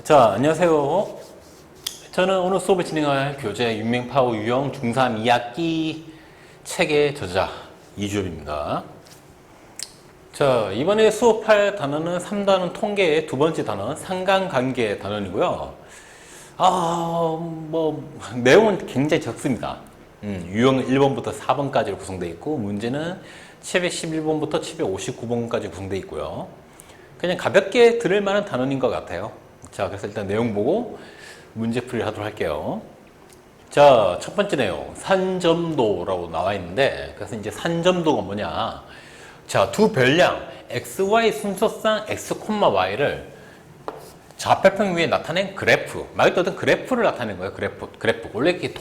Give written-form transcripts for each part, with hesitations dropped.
자, 안녕하세요. 저는 오늘 수업을 진행할 교재 윤맹파워 유형 중3 2학기 책의 저자 이주엽입니다. 자, 이번에 수업할 단어는 3단원 통계의 두 번째 단어 상관관계 단원이고요. 내용은 굉장히 적습니다. 유형 1번부터 4번까지로 구성되어 있고, 문제는 711번부터 759번까지 구성되어 있고요. 그냥 가볍게 들을 만한 단원인 것 같아요. 자, 그래서 일단 내용 보고 문제풀이를 하도록 할게요. 자, 첫 번째 내용, 산점도라고 나와 있는데, 그래서 이제 산점도가 뭐냐. 자, 두 별량, XY 순서상 X, Y를 좌표평 위에 나타낸 그래프, 말 그대로 어떤 그래프를 나타낸 거예요. 그래프. 원래 이렇게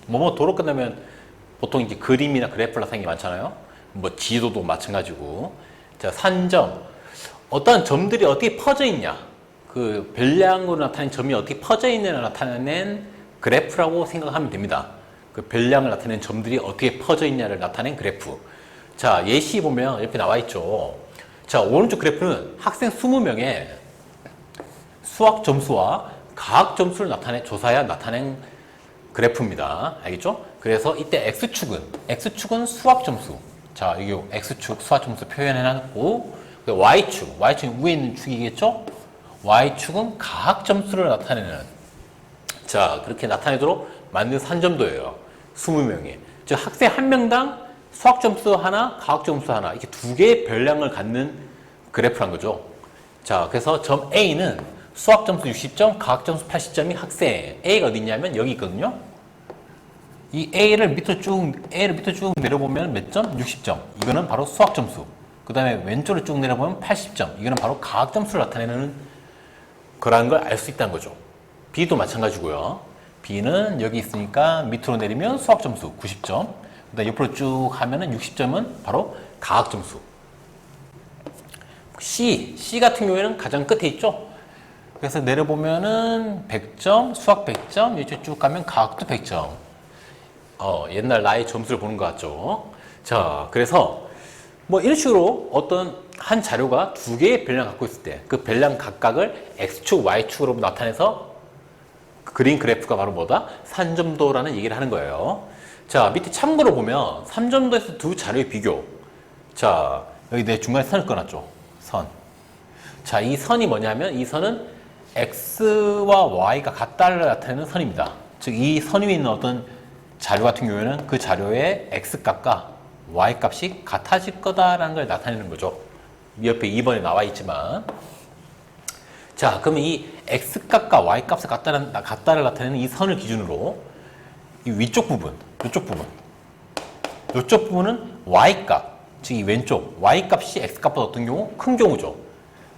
뭐뭐도로 끝나면 보통 이제 그림이나 그래프를 나타내는 게 많잖아요. 뭐 지도도 마찬가지고. 자, 산점. 어떤 점들이 어떻게 퍼져 있냐. 그 별량으로 나타낸 점이 어떻게 퍼져 있느냐를 나타낸 그래프라고 생각하면 됩니다. 그 별량을 나타낸 점들이 어떻게 퍼져 있냐를 나타낸 그래프. 자, 예시 보면 이렇게 나와 있죠. 자, 오른쪽 그래프는 학생 20명의 수학 점수와 과학 점수를 조사해야 나타낸 그래프입니다. 알겠죠? 그래서 이때 X축은 수학 점수. 자, 이게 X축 수학 점수 표현해놨고, Y축 위에 있는 축이겠죠? Y축은 과학 점수를 나타내는. 자, 그렇게 나타내도록 만든 산점도예요. 20명이. 즉, 학생 한 명당 수학 점수 하나, 과학 점수 하나, 이렇게 두 개의 별량을 갖는 그래프란 거죠. 자, 그래서 점 A는 수학 점수 60점, 과학 점수 80점이 학생. A가 어디 있냐면 여기 있거든요. 이 A를 밑으로 쭉 내려보면 몇 점? 60점. 이거는 바로 수학 점수. 그 다음에 왼쪽으로 쭉 내려보면 80점. 이거는 바로 과학 점수를 나타내는 거라는 걸 알 수 있다는 거죠. B도 마찬가지고요. B는 여기 있으니까 밑으로 내리면 수학 점수 90점. 그 다음에 옆으로 쭉 하면은 60점은 바로 과학 점수. C 같은 경우에는 가장 끝에 있죠. 그래서 내려보면은 100점, 수학 100점, 이쪽 쭉 가면 과학도 100점. 옛날 나의 점수를 보는 것 같죠. 자, 그래서 뭐 이런 식으로 어떤 한 자료가 두 개의 별량을 갖고 있을 때 그 별량 각각을 X축, Y축으로 나타내서 그린 그래프가 바로 뭐다? 산점도라는 얘기를 하는 거예요. 자, 밑에 참고로 보면 산점도에서 두 자료의 비교. 자, 여기 내 중간에 선을 꺼놨죠. 선. 자, 이 선이 뭐냐면 이 선은 X와 Y가 같다를 나타내는 선입니다. 즉, 이 선 위에 있는 어떤 자료 같은 경우에는 그 자료의 X값과 Y값이 같아질 거다라는 걸 나타내는 거죠. 옆에 2번에 나와 있지만. 자, 그러면 이 X값과 Y값을 같다를 나타내는 이 선을 기준으로 이 위쪽 부분, 이쪽 부분은 Y값, 즉 이 왼쪽 Y값이 X값보다 어떤 경우? 큰 경우죠.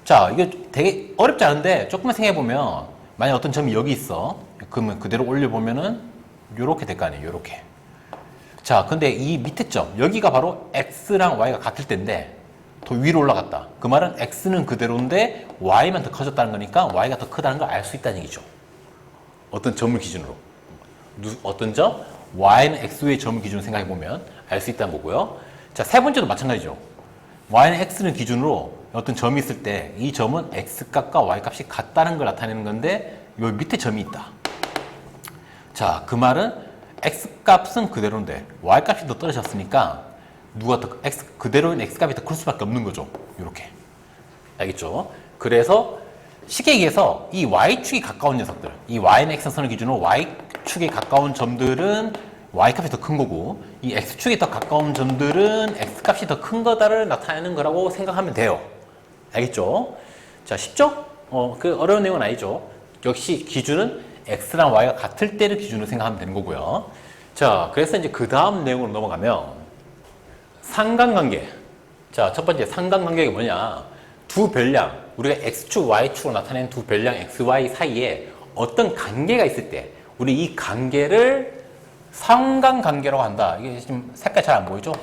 자, 이게 되게 어렵지 않은데 조금만 생각해보면 만약 어떤 점이 여기 있어. 그러면 그대로 올려보면은 요렇게 될 거 아니에요. 요렇게. 자, 근데 이 밑에 점, 여기가 바로 X랑 Y가 같을 때인데 더 위로 올라갔다. 그 말은 X는 그대로인데 Y만 더 커졌다는 거니까 Y가 더 크다는 걸 알 수 있다는 얘기죠. 어떤 점을 기준으로. 어떤 점? Y는 X의 점을 기준으로 생각해보면 알 수 있다는 거고요. 자, 세 번째도 마찬가지죠. Y는 X는 기준으로 어떤 점이 있을 때 이 점은 X값과 Y값이 같다는 걸 나타내는 건데 여기 밑에 점이 있다. 자, 그 말은 X값은 그대로인데 Y값이 더 떨어졌으니까 누가 더 그대로인 X값이 더 클 수밖에 없는 거죠. 이렇게. 알겠죠? 그래서 쉽게 얘기해서 이 Y축이 가까운 녀석들, 이 Y는 X선을 기준으로 Y축에 가까운 점들은 Y값이 더 큰 거고 이 X축에 더 가까운 점들은 X값이 더 큰 거다를 나타내는 거라고 생각하면 돼요. 알겠죠? 자, 쉽죠? 그 어려운 내용은 아니죠. 역시 기준은 X랑 Y가 같을 때를 기준으로 생각하면 되는 거고요. 자, 그래서 이제 그 다음 내용으로 넘어가면 상관관계. 자, 첫 번째 상관관계가 뭐냐? 두 별량, 우리가 X축, Y축으로 나타낸 두 별량 X, Y 사이에 어떤 관계가 있을 때 우리 이 관계를 상관관계라고 한다. 이게 지금 색깔 잘 안 보이죠?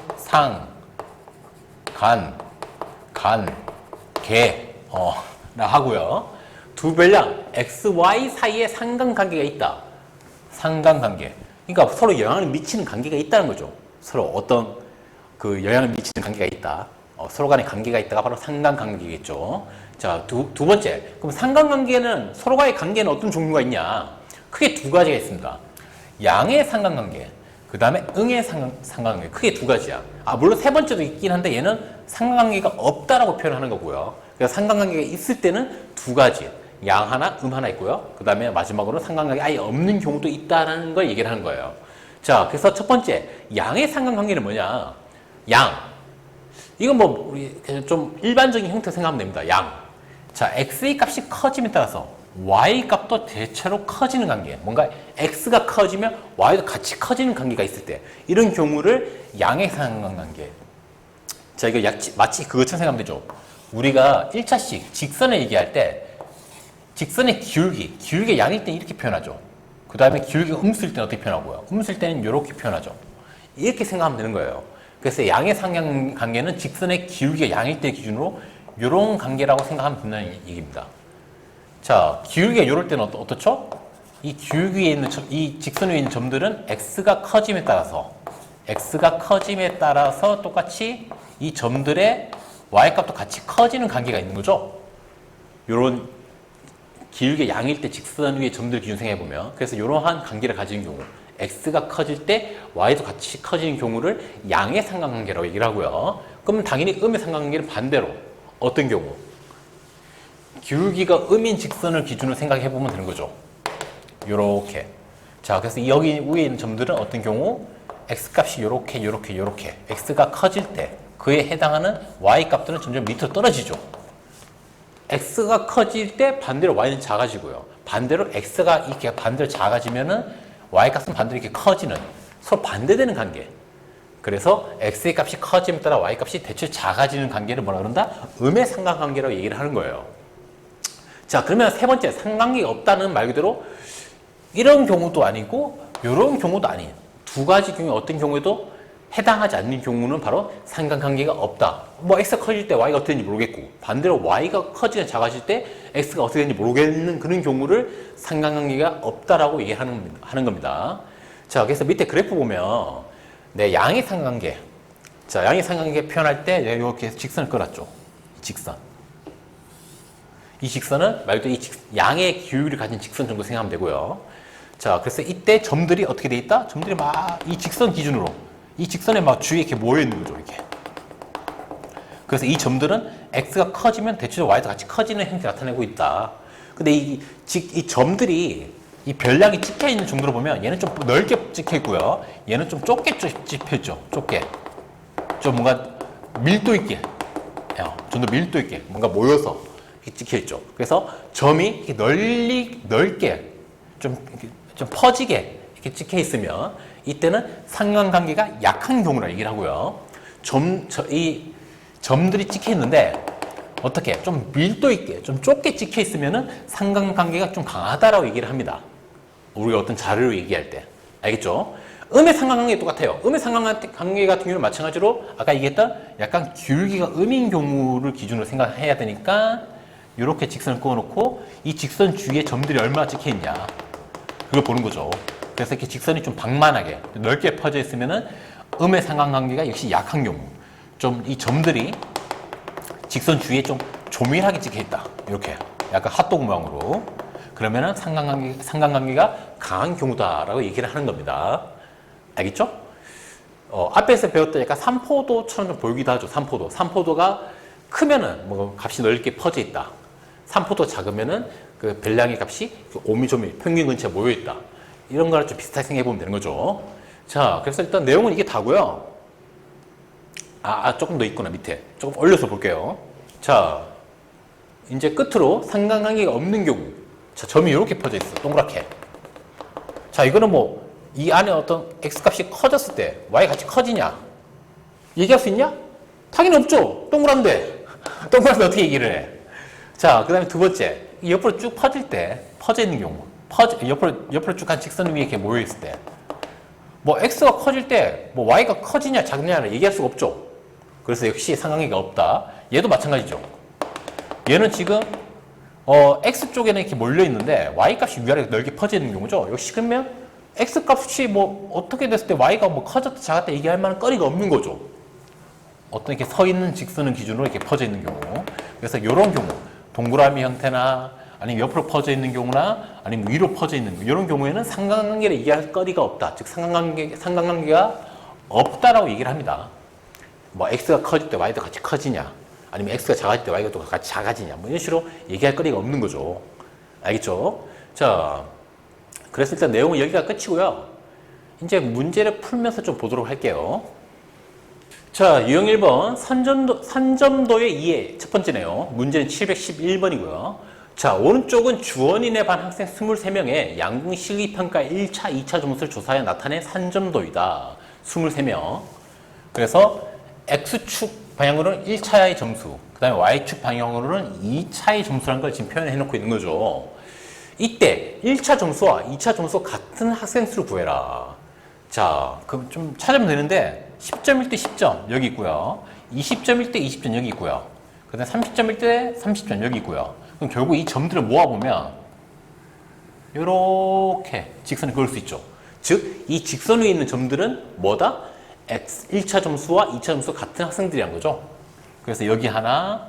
개, 라 하고요. 두 별량 X, Y 사이에 상관관계가 있다. 상관관계. 그러니까 서로 영향을 미치는 관계가 있다는 거죠. 서로 어떤 그 영향을 미치는 관계가 있다. 서로 간의 관계가 있다가 바로 상관관계겠죠. 자, 두 번째. 그럼 상관관계는 서로와의 관계는 어떤 종류가 있냐? 크게 두 가지가 있습니다. 양의 상관관계, 그 다음에 응의 상관관계. 크게 두 가지야. 물론 세 번째도 있긴 한데 얘는 상관관계가 없다라고 표현하는 거고요. 그래서 상관관계가 있을 때는 두 가지. 양 하나, 하나 있고요. 그 다음에 마지막으로 상관관계가 아예 없는 경우도 있다라는 걸 얘기를 하는 거예요. 자, 그래서 첫 번째, 양의 상관관계는 뭐냐? 양. 이건 뭐, 우리 좀 일반적인 형태 생각하면 됩니다. 양. 자, x의 값이 커짐에 따라서 y 값도 대체로 커지는 관계. 뭔가 x가 커지면 y도 같이 커지는 관계가 있을 때. 이런 경우를 양의 상관관계. 자, 이거 마치 그것처럼 생각하면 되죠. 우리가 1차식 직선을 얘기할 때 직선의 기울기 양일 때는 이렇게 표현하죠. 그 다음에 기울기가 음수일 때는 어떻게 표현하고요? 음수일 때는 이렇게 표현하죠. 이렇게 생각하면 되는 거예요. 그래서 양의 상관관계는 직선의 기울기가 양일 때 기준으로 이런 관계라고 생각하면 된다는 얘기입니다. 자, 기울기가 이럴 때는 어떻죠? 이 기울기에 있는 이 직선 위에 있는 점들은 x가 커짐에 따라서 똑같이 이 점들의 y값도 같이 커지는 관계가 있는 거죠. 이런 기울기 양일 때 직선 위에 점들 기준 생각해보면, 그래서 이러한 관계를 가진 경우, x가 커질 때 y도 같이 커지는 경우를 양의 상관관계라고 얘기를 하고요. 그럼 당연히 음의 상관관계는 반대로 어떤 경우? 기울기가 음인 직선을 기준으로 생각해보면 되는 거죠. 요렇게. 자, 그래서 여기 위에 있는 점들은 어떤 경우? x값이 요렇게 x가 커질 때 그에 해당하는 y값들은 점점 밑으로 떨어지죠. x가 커질 때 반대로 y는 작아지고요. 반대로 x가 이렇게 반대로 작아지면은 y값은 반대로 이렇게 커지는, 서로 반대되는 관계. 그래서 x의 값이 커짐에 따라 y값이 대체 작아지는 관계를 뭐라 그런다? 음의 상관관계라고 얘기를 하는 거예요. 자, 그러면 세 번째, 상관관계가 없다는 말 그대로 이런 경우도 아니고 이런 경우도 아닌 두 가지 경우에 어떤 경우에도 해당하지 않는 경우는 바로 상관관계가 없다. 뭐 x가 커질 때 y가 어떻게 되는지 모르겠고, 반대로 y가 커지거나 작아질 때 x가 어떻게 되는지 모르겠는 그런 경우를 상관관계가 없다라고 얘기하는 겁니다. 자, 그래서 밑에 그래프 보면 양의 상관관계. 자, 양의 상관관계 표현할 때 이렇게 직선을 끌었죠. 직선. 이 직선은 말 그대로 양의 기울기를 가진 직선 정도 생각하면 되고요. 자, 그래서 이때 점들이 어떻게 돼 있다? 점들이 막 이 직선 기준으로 이 직선에 막 주위에 이렇게 모여 있는 거죠, 이렇게. 그래서 이 점들은 x가 커지면 대체적으로 y도 같이 커지는 형태를 나타내고 있다. 근데 이 점들이 이 별량이 찍혀 있는 정도로 보면 얘는 좀 넓게 찍혀 있고요. 얘는 좀 좁게 찍혀 있죠. 좁게. 좀 뭔가 밀도 있게. 좀 더 밀도 있게. 뭔가 모여서 이렇게 찍혀 있죠. 그래서 점이 이렇게 넓게 좀 퍼지게 이렇게 찍혀 있으면 이때는 상관관계가 약한 경우라 얘기를 하고요. 이 점들이 찍혀 있는데 어떻게 좀 밀도 있게 좀 좁게 찍혀 있으면은 상관관계가 좀 강하다라고 얘기를 합니다. 우리가 어떤 자료를 얘기할 때. 알겠죠? 음의 상관관계 똑같아요. 음의 상관관계 같은 경우는 마찬가지로 아까 얘기했던 약간 기울기가 음인 경우를 기준으로 생각해야 되니까 이렇게 직선을 그어놓고 이 직선 주위에 점들이 얼마나 찍혀 있냐 그걸 보는 거죠. 그래서 이렇게 직선이 좀 방만하게 넓게 퍼져 있으면은 음의 상관관계가 역시 약한 경우, 좀 이 점들이 직선 주위에 좀 조밀하게 찍혀 있다. 이렇게 약간 핫도그 모양으로. 그러면은 상관관계가 강한 경우다라고 얘기를 하는 겁니다. 알겠죠? 앞에서 배웠던 약간 삼포도처럼 좀 보이기도 하죠. 삼포도가 크면은 뭐 값이 넓게 퍼져 있다. 삼포도 작으면은 그 별량의 값이 오미조밀 평균 근처에 모여 있다. 이런 거랑 좀 비슷하게 생각해 보면 되는 거죠. 자, 그래서 일단 내용은 이게 다고요. 조금 더 있구나. 밑에 조금 올려서 볼게요. 자, 이제 끝으로 상관관계가 없는 경우. 자, 점이 이렇게 퍼져 있어. 동그랗게. 자, 이거는 뭐 이 안에 어떤 x값이 커졌을 때 y 같이 커지냐? 얘기할 수 있냐? 당연히 없죠. 동그란데 어떻게 얘기를 해? 자, 그 다음에 두 번째, 옆으로 쭉 퍼질 때 퍼져 있는 경우, 옆으로 쭉 한 직선 위에 이렇게 모여 있을 때, 뭐 x가 커질 때 뭐 y가 커지냐 작냐를 얘기할 수가 없죠. 그래서 역시 상관관계가 없다. 얘도 마찬가지죠. 얘는 지금 x 쪽에는 이렇게 몰려 있는데 y 값이 위아래로 넓게 퍼져 있는 경우죠. 역시 그러면 x 값이 뭐 어떻게 됐을 때 y가 뭐 커졌다 작았다 얘기할 만한 거리가 없는 거죠. 어떤 이렇게 서 있는 직선을 기준으로 이렇게 퍼져 있는 경우. 그래서 이런 경우 동그라미 형태나 아니면 옆으로 퍼져 있는 경우나 아니면 위로 퍼져 있는 이런 경우에는 상관관계를 얘기할 거리가 없다. 즉 상관관계가 없다라고 얘기를 합니다. 뭐 x가 커질 때 y도 같이 커지냐, 아니면 x가 작아질 때 y가 또 같이 작아지냐, 뭐 이런 식으로 얘기할 거리가 없는 거죠. 알겠죠? 자, 그래서 일단 내용은 여기가 끝이고요. 이제 문제를 풀면서 좀 보도록 할게요. 자, 유형 1번 산점도의 이해 첫 번째네요. 문제는 711번이고요. 자, 오른쪽은 주원인의 반 학생 23명의 양궁 실기평가 1차, 2차 점수를 조사하여 나타낸 산점도이다. 23명. 그래서 X축 방향으로는 1차의 점수, 그 다음에 Y축 방향으로는 2차의 점수라는 걸 지금 표현해 놓고 있는 거죠. 이때 1차 점수와 2차 점수 같은 학생 수를 구해라. 자, 그럼 좀 찾으면 되는데 10점일 때 10점 여기 있고요. 20점일 때 20점 여기 있고요. 그 다음에 30점일 때 30점 여기 있고요. 그럼 결국 이 점들을 모아보면 이렇게 직선을 그을 수 있죠. 즉, 이 직선 위에 있는 점들은 뭐다? 1차 점수와 2차 점수 같은 학생들이란 거죠. 그래서 여기 하나,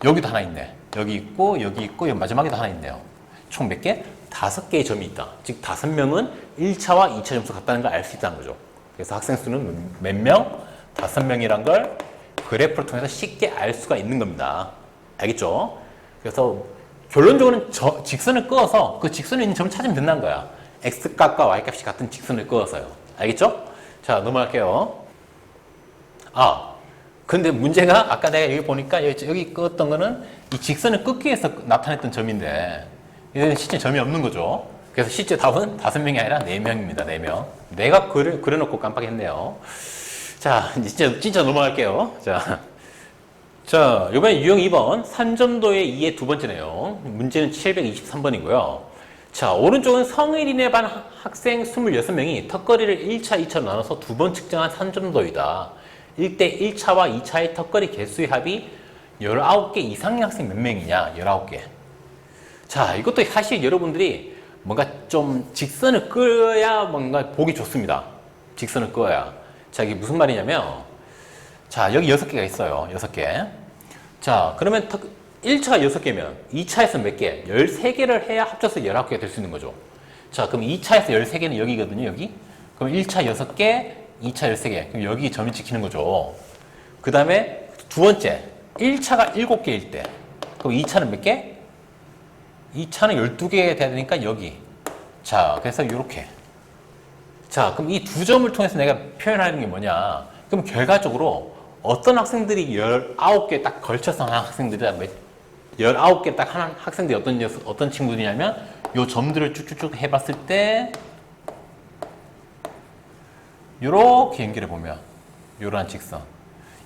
여기도 하나 있네. 여기 있고, 여기 마지막에도 하나 있네요. 총 몇 개? 5개의 점이 있다. 즉, 5명은 1차와 2차 점수 같다는 걸 알 수 있다는 거죠. 그래서 학생 수는 몇 명? 5명이란 걸 그래프를 통해서 쉽게 알 수가 있는 겁니다. 알겠죠? 그래서 결론적으로는 직선을 그어서 그 직선에 있는 점을 찾으면 된다는 거야. x값과 y값이 같은 직선을 그어서요. 알겠죠? 자, 넘어갈게요. 아, 근데 문제가 아까 내가 여기 보니까 여기 그었던 거는 이 직선을 긋기 위해서 나타냈던 점인데 이건 실제 점이 없는 거죠. 그래서 실제 답은 5명이 아니라 4명입니다. 4명. 내가 그려놓고 깜빡했네요. 자, 진짜 넘어갈게요. 자, 이번에 유형 2번 산점도의 2의 두 번째네요. 문제는 723번이고요. 자, 오른쪽은 성일인의 반 학생 26명이 턱걸이를 1차, 2차로 나눠서 두 번 측정한 산점도이다. 1대 1차와 2차의 턱걸이 개수의 합이 19개 이상의 학생 몇 명이냐? 19개. 자, 이것도 사실 여러분들이 뭔가 좀 직선을 그어야 뭔가 보기 좋습니다. 직선을 그어야. 자, 이게 무슨 말이냐면, 자, 여기 6개가 있어요. 6개. 자, 그러면 1차가 6개면 2차에서 몇 개? 13개를 해야 합쳐서 19개가 될 수 있는 거죠. 자, 그럼 2차에서 13개는 여기거든요, 여기. 그럼 1차 6개, 2차 13개. 그럼 여기 점이 찍히는 거죠. 그 다음에 두 번째, 1차가 7개일 때. 그럼 2차는 몇 개? 2차는 12개가 돼야 되니까 여기. 자, 그래서 이렇게. 자, 그럼 이 두 점을 통해서 내가 표현하는 게 뭐냐? 그럼 결과적으로 어떤 학생들이 19개 딱 걸쳐서 한 학생들이다. 19개 딱 한 학생들이 어떤 친구들이냐면 요 점들을 쭉쭉쭉 해봤을 때 요렇게 연결해 보면 요러한 직선.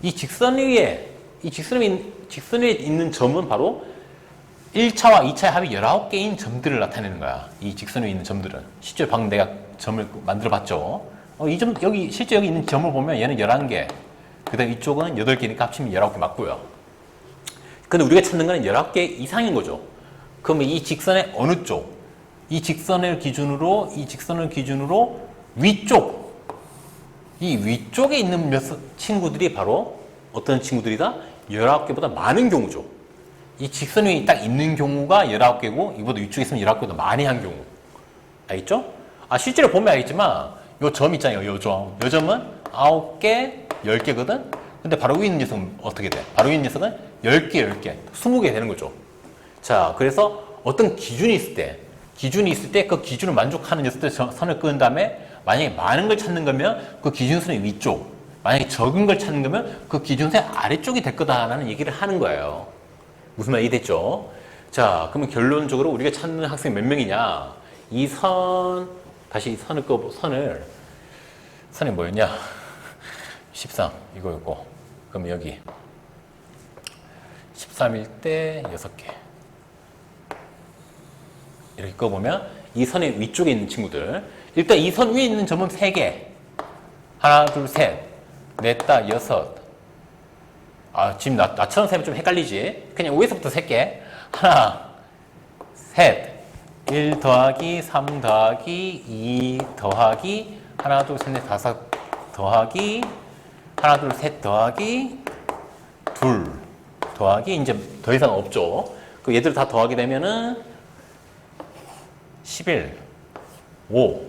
이 직선 위에 있는 점은 바로 1차와 2차의 합이 19개인 점들을 나타내는 거야. 이 직선 위에 있는 점들은. 실제로 방금 내가 점을 만들어 봤죠. 실제 여기 있는 점을 보면 얘는 11개. 그 다음 이쪽은 8개니까 합치면 19개 맞고요. 근데 우리가 찾는 거는 19개 이상인 거죠. 그러면 이 직선의 어느 쪽? 이 직선을 기준으로 위쪽. 이 위쪽에 있는 친구들이 바로 어떤 친구들이다? 19개보다 많은 경우죠. 이 직선 위에 딱 있는 경우가 19개고 이보다 위쪽에 있으면 19개보다 많이 한 경우. 알겠죠? 아, 실제로 보면 알겠지만 요 점 있잖아요. 요 점은 9개, 10개거든? 근데 바로 위에 있는 녀석은 어떻게 돼? 바로 위에 있는 녀석은 10개, 20개 되는 거죠. 자, 그래서 어떤 기준이 있을 때 그 기준을 만족하는 녀석들 선을 그은 다음에 만약에 많은 걸 찾는 거면 그 기준선의 위쪽, 만약에 적은 걸 찾는 거면 그 기준선의 아래쪽이 될 거다라는 얘기를 하는 거예요. 무슨 말 이해됐죠? 자, 그러면 결론적으로 우리가 찾는 학생이 몇 명이냐? 이 다시 선이 뭐였냐? 13, 이거였고. 그럼 여기. 13일 때 6개. 이렇게 꺼보면 이 선의 위쪽에 있는 친구들. 일단 이 선 위에 있는 점은 3개. 하나, 둘, 셋. 넷다, 6. 아, 지금 나처럼 세면 좀 헷갈리지? 그냥 위에서부터 셀게. 하나, 셋. 1 더하기 3 더하기 2 더하기 하나, 둘, 셋, 넷, 5 더하기 하나, 둘, 셋 더하기 둘 더하기 이제 더 이상 없죠. 그 얘들 다 더하게 되면은 11, 5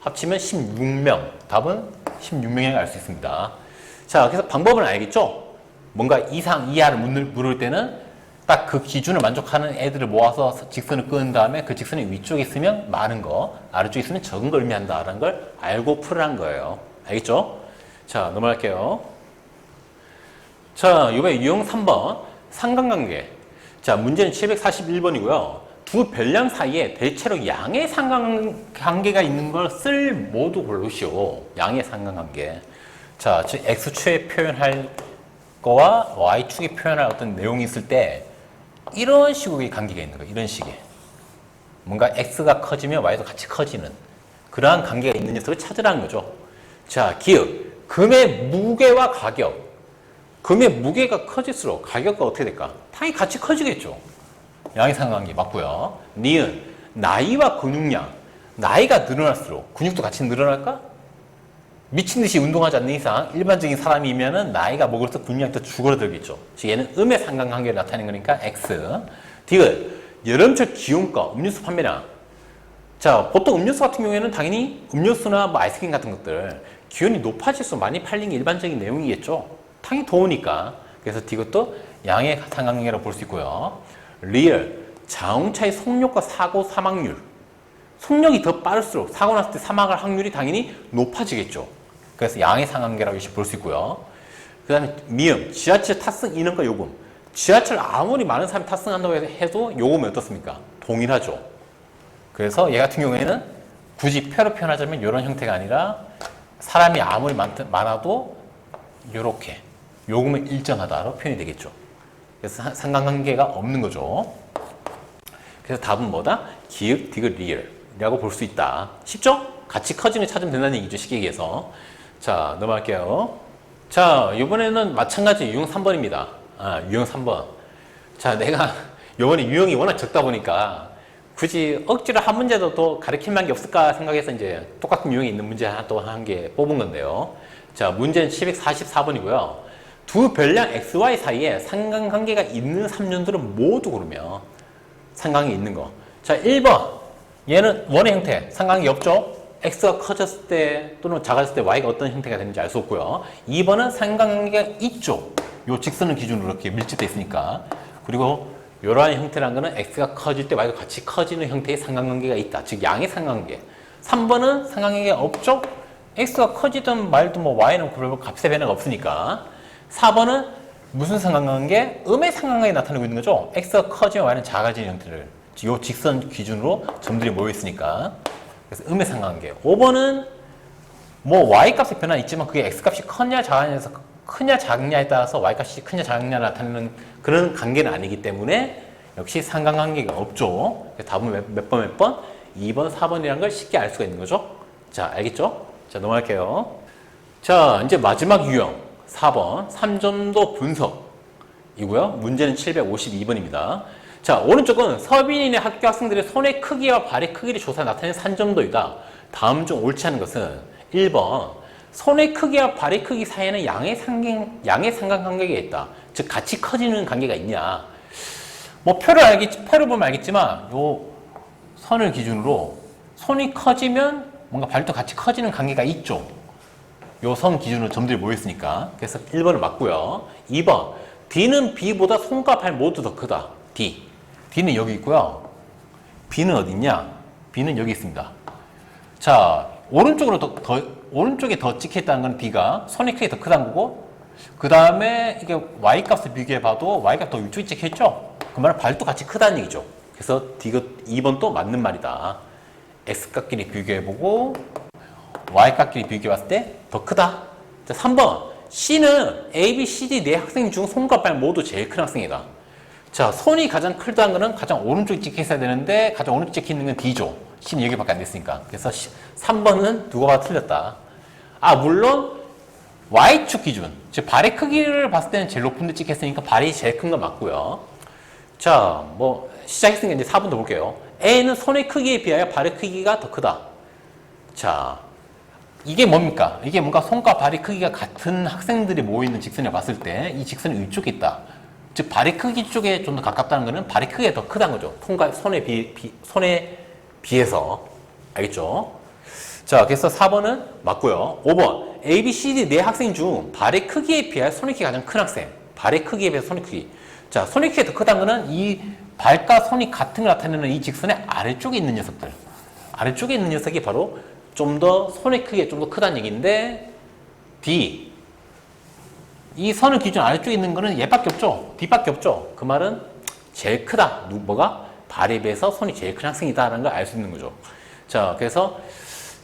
합치면 16명. 답은 16명이라고 알 수 있습니다. 자, 그래서 방법은 알겠죠? 뭔가 이상, 이하를 물을 때는 딱 그 기준을 만족하는 애들을 모아서 직선을 끄은 다음에 그 직선이 위쪽에 있으면 많은 거, 아래쪽에 있으면 적은 걸 의미한다라는 걸 알고 풀으라는 거예요. 알겠죠? 자, 넘어갈게요. 자, 이번에 유형 3번. 상관관계. 자, 문제는 741번이고요. 두 별량 사이에 대체로 양의 상관관계가 있는 걸 쓸 모두 고르시오. 양의 상관관계. 자, 즉 x축에 표현할 거와 y축에 표현할 어떤 내용이 있을 때 이런 식의 관계가 있는 거예요. 이런 식의. 뭔가 x가 커지면 y도 같이 커지는 그러한 관계가 있는 녀석을 찾으라는 거죠. 자, 기억. 금의 무게와 가격. 금의 무게가 커질수록 가격과 어떻게 될까? 당연히 같이 커지겠죠. 양의 상관관계 맞고요. 니은. 나이와 근육량. 나이가 늘어날수록 근육도 같이 늘어날까? 미친 듯이 운동하지 않는 이상 일반적인 사람이면은 나이가 먹을수록 근육량이 더 줄어들겠죠. 즉 얘는 음의 상관관계를 나타내는 거니까 X. 디귿. 여름철 기온과 음료수 판매량. 자, 보통 음료수 같은 경우에는 당연히 음료수나 뭐 아이스크림 같은 것들 기온이 높아질수록 많이 팔리는 게 일반적인 내용이겠죠. 당연히 더우니까. 그래서 디귿도 양의 상관관계라고 볼 수 있고요. 리얼. 자동차의 속력과 사고 사망률. 속력이 더 빠를수록 사고 났을 때 사망할 확률이 당연히 높아지겠죠. 그래서 양의 상관관계라고 볼 수 있고요. 그 다음에 미음. 지하철 탑승 인원과 요금. 지하철 아무리 많은 사람이 탑승한다고 해도 요금이 어떻습니까? 동일하죠. 그래서 얘 같은 경우에는 굳이 표로 표현하자면 이런 형태가 아니라 사람이 아무리 많아도 이렇게 요금은 일정하다로 표현이 되겠죠. 그래서 상관관계가 없는 거죠. 그래서 답은 뭐다? 기역, 디귿, 리얼이라고 볼 수 있다. 쉽죠? 같이 커지는 걸 찾으면 된다는 얘기죠. 쉽게 얘기해서. 자, 넘어갈게요. 자, 이번에는 마찬가지 유형 3번입니다. 유형 3번. 자, 내가 이번에 유형이 워낙 적다 보니까 굳이 억지로 한 문제도 또 가르칠 만한 게 없을까 생각해서 이제 똑같은 유형이 있는 문제 하나 또 한 개 뽑은 건데요. 자, 문제는 744번이고요. 두 별량 XY 사이에 상관관계가 있는 3년들은 모두 고르며 상관관계 있는 거. 자, 1번. 얘는 원의 형태. 상관관계 없죠? X가 커졌을 때 또는 작았을 때 Y가 어떤 형태가 되는지 알 수 없고요. 2번은 상관관계가 있죠. 요 직선을 기준으로 이렇게 밀집되어 있으니까. 그리고 이러한 형태라는 거는 X가 커질 때 Y가 같이 커지는 형태의 상관관계가 있다. 즉 양의 상관관계. 3번은 상관관계가 없죠? X가 커지든 말든 뭐 Y는 그별 값의 변화가 없으니까. 4번은 무슨 상관관계? 음의 상관관계가 나타내고 있는 거죠. X가 커지면 Y는 작아지는 형태를. 이 직선 기준으로 점들이 모여 있으니까. 그래서 음의 상관관계. 5번은 뭐 Y 값의 변화는 있지만 그게 X 값이 크냐 작느냐에서 크냐 작냐에 따라서 Y 값이 크냐 작냐를 나타내는 그런 관계는 아니기 때문에 역시 상관관계가 없죠. 답은 몇 번? 2번, 4번이라는 걸 쉽게 알 수가 있는 거죠. 자, 알겠죠? 자, 넘어갈게요. 자, 이제 마지막 유형 4번 3점도 분석이고요. 문제는 752번입니다. 자, 오른쪽은 서민인의 학교 학생들의 손의 크기와 발의 크기를 조사해 나타낸 3점도이다. 다음 중 옳지 않은 것은 1번 손의 크기와 발의 크기 사이에는 양의 상관관계가 있다. 즉 같이 커지는 관계가 있냐. 뭐 표를 보면 알겠지만 요 선을 기준으로 손이 커지면 뭔가 발도 같이 커지는 관계가 있죠. 요 선 기준으로 점들이 모였으니까. 그래서 1번을 맞고요. 2번 D는 B보다 손과 발 모두 더 크다. D는 여기 있고요. B는 어디 있냐? B는 여기 있습니다. 자, 오른쪽에 더 찍혀있다는 건 B가 손의 크기가 더 크다는 거고, 그 다음에 이게 Y값을 비교해봐도 Y가 더 위쪽에 찍혀있죠? 그 말은 발도 같이 크다는 얘기죠. 그래서 D가 2번도 맞는 말이다. X값끼리 비교해보고 Y값끼리 비교해봤을 때 더 크다. 자, 3번 C는 A, B, C, D 네 학생 중 손과 발 모두 제일 큰 학생이다. 자, 손이 가장 크다는 거는 가장 오른쪽에 찍혀있어야 되는데 가장 오른쪽에 찍혀있는 건 D죠. C는 여기밖에 안 됐으니까. 그래서 3번은 누가 틀렸다. 물론 Y축 기준, 즉 발의 크기를 봤을 때는 제일 높은 데 찍혔으니까 발이 제일 큰 건 맞고요. 자, 뭐 시작했으니까 이제 4번도 볼게요. A는 손의 크기에 비하여 발의 크기가 더 크다. 자, 이게 뭡니까? 이게 뭔가 손과 발의 크기가 같은 학생들이 모여있는 직선을 봤을 때 이 직선이 위쪽에 있다. 즉 발의 크기 쪽에 좀 더 가깝다는 것은 발의 크기가 더 크다는 거죠. 손에 비해서. 알겠죠? 자, 그래서 4번은 맞고요. 5번 A, B, C, D 네 학생 중 발의 크기에 비하여 손의 크기가 가장 큰 학생. 발의 크기에 비해서 손의 크기. 자, 손의 크기가 더 크다는 것은 이 발과 손이 같은 걸 나타내는 이 직선의 아래쪽에 있는 녀석들. 아래쪽에 있는 녀석이 바로 좀 더 손의 크기가 좀 더 크다는 얘기인데 D. 이 선을 기준 아래쪽에 있는 거는 얘밖에 없죠. D밖에 없죠. 그 말은 제일 크다. 뭐가? 발에 비해서 손이 제일 큰 학생이다라는 걸 알 수 있는 거죠. 자, 그래서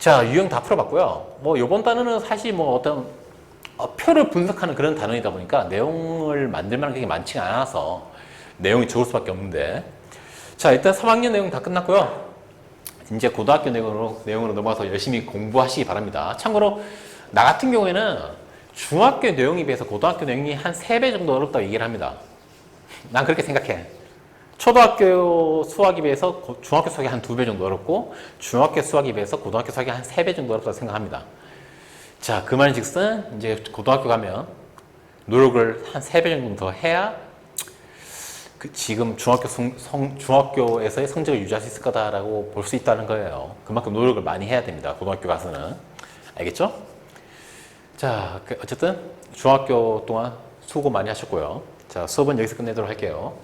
자, 유형 다 풀어봤고요. 뭐 이번 단어는 사실 뭐 어떤 표를 분석하는 그런 단어이다 보니까 내용을 만들 만한 게 많지가 않아서 내용이 적을 수밖에 없는데, 자, 일단 3학년 내용 다 끝났고요. 이제 고등학교 내용으로 넘어가서 열심히 공부하시기 바랍니다. 참고로 나 같은 경우에는 중학교 내용에 비해서 고등학교 내용이 한 3배 정도 어렵다고 얘기를 합니다. 난 그렇게 생각해. 초등학교 수학에 비해서 중학교 수학이 한 2배 정도 어렵고 중학교 수학에 비해서 고등학교 수학이 한 3배 정도 어렵다고 생각합니다. 자, 그 말인즉슨 이제 고등학교 가면 노력을 한 3배 정도 더 해야 지금 중학교에서의 성적을 유지할 수 있을 거다라고 볼 수 있다는 거예요. 그만큼 노력을 많이 해야 됩니다. 고등학교 가서는. 알겠죠? 자, 어쨌든 중학교 동안 수고 많이 하셨고요. 자, 수업은 여기서 끝내도록 할게요.